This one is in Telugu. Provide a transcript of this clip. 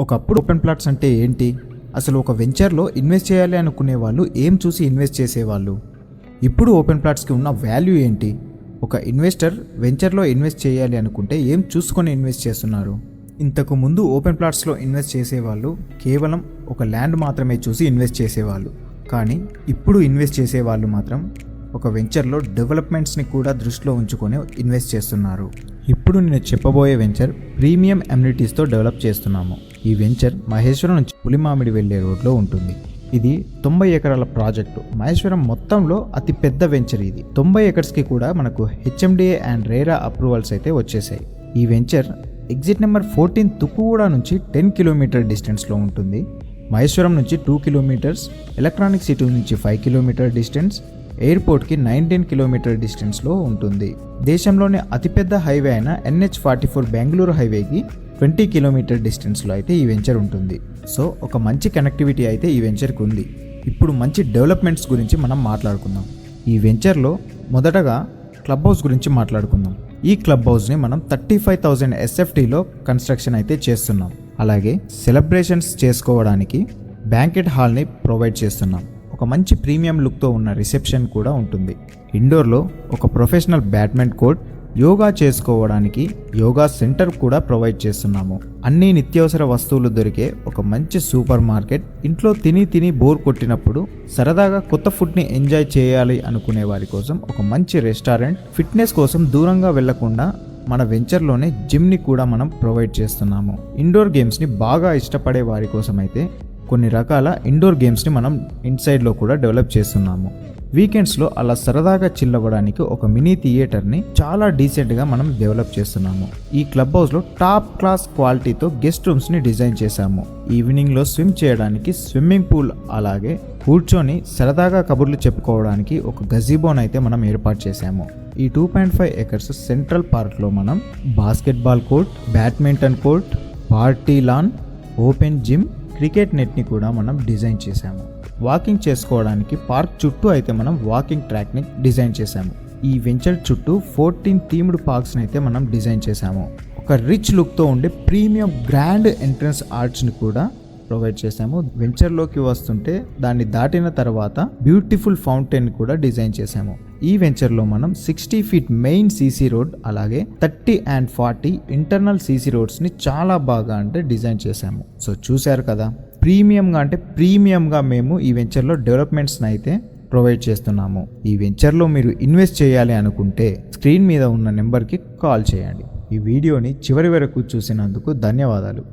ఒకప్పుడు ఓపెన్ ప్లాట్స్ అంటే ఏంటి? అసలు ఒక వెంచర్లో ఇన్వెస్ట్ చేయాలి అనుకునే వాళ్ళు ఏం చూసి ఇన్వెస్ట్ చేసేవాళ్ళు? ఇప్పుడు ఓపెన్ ప్లాట్స్కి ఉన్న వాల్యూ ఏంటి? ఒక ఇన్వెస్టర్ వెంచర్లో ఇన్వెస్ట్ చేయాలి అనుకుంటే ఏం చూసుకొని ఇన్వెస్ట్ చేస్తున్నారు? ఇంతకు ముందు ఓపెన్ ప్లాట్స్లో ఇన్వెస్ట్ చేసేవాళ్ళు కేవలం ఒక ల్యాండ్ మాత్రమే చూసి ఇన్వెస్ట్ చేసేవాళ్ళు. కానీ ఇప్పుడు ఇన్వెస్ట్ చేసేవాళ్ళు మాత్రం ఒక వెంచర్లో డెవలప్మెంట్స్ని కూడా దృష్టిలో ఉంచుకొని ఇన్వెస్ట్ చేస్తున్నారు. ఇప్పుడు నేను చెప్పబోయే వెంచర్ ప్రీమియం అమ్యూనిటీస్తో డెవలప్ చేస్తున్నాము. ఈ వెంచర్ మహేశ్వరం నుంచి పులిమామిడి వెళ్లే రోడ్లో ఉంటుంది. ఇది 90 ఎకరాల ప్రాజెక్టు. మహేశ్వరం మొత్తంలో అతి పెద్ద వెంచర్ ఇది. 90 ఎకర్స్కి కూడా మనకు హెచ్ఎండిఏ అండ్ రేరా అప్రూవల్స్ అయితే వచ్చేసాయి. ఈ వెంచర్ ఎగ్జిట్ నెంబర్ 14 తుక్కుగూడ నుంచి 10 కిలోమీటర్ డిస్టెన్స్లో ఉంటుంది. మహేశ్వరం నుంచి 2 కిలోమీటర్స్, ఎలక్ట్రానిక్ సిటీ నుంచి 5 కిలోమీటర్ డిస్టెన్స్, ఎయిర్పోర్ట్కి 19 కిలోమీటర్ డిస్టెన్స్లో ఉంటుంది. దేశంలోనే అతిపెద్ద హైవే అయిన NH44 బెంగళూరు హైవేకి 20 కిలోమీటర్ డిస్టెన్స్లో అయితే ఈ వెంచర్ ఉంటుంది. సో ఒక మంచి కనెక్టివిటీ అయితే ఈ వెంచర్కి ఉంది. ఇప్పుడు మంచి డెవలప్మెంట్స్ గురించి మనం మాట్లాడుకుందాం. ఈ వెంచర్లో మొదటగా క్లబ్ హౌస్ గురించి మాట్లాడుకుందాం. ఈ క్లబ్ హౌస్ని మనం 35,000 SFTలో కన్స్ట్రక్షన్ అయితే చేస్తున్నాం. అలాగే సెలబ్రేషన్స్ చేసుకోవడానికి బ్యాంకెట్ హాల్ని ప్రొవైడ్ చేస్తున్నాం. ఒక మంచి ప్రీమియం లుక్తో ఉన్న రిసెప్షన్ కూడా ఉంటుంది. ఇండోర్లో ఒక ప్రొఫెషనల్ బ్యాడ్మింటన్ కోర్ట్, యోగా చేసుకోవడానికి యోగా సెంటర్ కూడా ప్రొవైడ్ చేస్తున్నాము. అన్ని నిత్యావసర వస్తువులు దొరికే ఒక మంచి సూపర్ మార్కెట్. ఇంట్లో తిని బోర్ కొట్టినప్పుడు సరదాగా కొత్త ఫుడ్ని ఎంజాయ్ చేయాలి అనుకునే వారి కోసం ఒక మంచి రెస్టారెంట్. ఫిట్నెస్ కోసం దూరంగా వెళ్లకుండా మన వెంచర్లోనే జిమ్ని కూడా మనం ప్రొవైడ్ చేస్తున్నాము. ఇండోర్ గేమ్స్ని బాగా ఇష్టపడే వారి కోసం అయితే కొన్ని రకాల ఇండోర్ గేమ్స్ని మనం ఇన్సైడ్లో కూడా డెవలప్ చేస్తున్నాము. వీకెండ్స్లో అలా సరదాగా చిల్లవ్వడానికి ఒక మినీ థియేటర్ని చాలా డీసెంట్గా మనం డెవలప్ చేస్తున్నాము. ఈ క్లబ్ హౌస్లో టాప్ క్లాస్ క్వాలిటీతో గెస్ట్ రూమ్స్ని డిజైన్ చేశాము. ఈవినింగ్లో స్విమ్ చేయడానికి స్విమ్మింగ్ పూల్, అలాగే కూర్చొని సరదాగా కబుర్లు చెప్పుకోవడానికి ఒక గజీబోన్ అయితే మనం ఏర్పాటు చేశాము. ఈ 2.5 ఎకర్స్ సెంట్రల్ పార్క్లో మనం basketball court, badminton court, party lawn, open gym, cricket నెట్ని కూడా మనం డిజైన్ చేశాము. వాకింగ్ చేసుకోవడానికి పార్క్ చుట్టూ అయితే మనం వాకింగ్ ట్రాక్ని డిజైన్ చేశాము. ఈ వెంచర్ చుట్టూ 14 థీమ్డ్ పార్క్స్ని అయితే మనం డిజైన్ చేశాము. ఒక రిచ్ లుక్తో ఉండే ప్రీమియం గ్రాండ్ ఎంట్రన్స్ ఆర్చ్ని కూడా ప్రొవైడ్ చేశాము. వెంచర్లోకి వస్తుంటే దాన్ని దాటిన తర్వాత బ్యూటిఫుల్ ఫౌంటైన్ కూడా డిజైన్ చేశాము. ఈ వెంచర్లో మనం 60 ఫీట్ మెయిన్ సీసీ రోడ్, అలాగే 30 and 40 ఇంటర్నల్ సీసీ రోడ్స్ని చాలా బాగా డిజైన్ చేశాము. సో చూశారు కదా, ప్రీమియంగా మేము ఈ వెంచర్లో డెవలప్మెంట్స్ని అయితే ప్రొవైడ్ చేస్తున్నాము. ఈ వెంచర్లో మీరు ఇన్వెస్ట్ చేయాలి అనుకుంటే స్క్రీన్ మీద ఉన్న నెంబర్కి కాల్ చేయండి. ఈ వీడియోని చివరి వరకు చూసినందుకు ధన్యవాదాలు.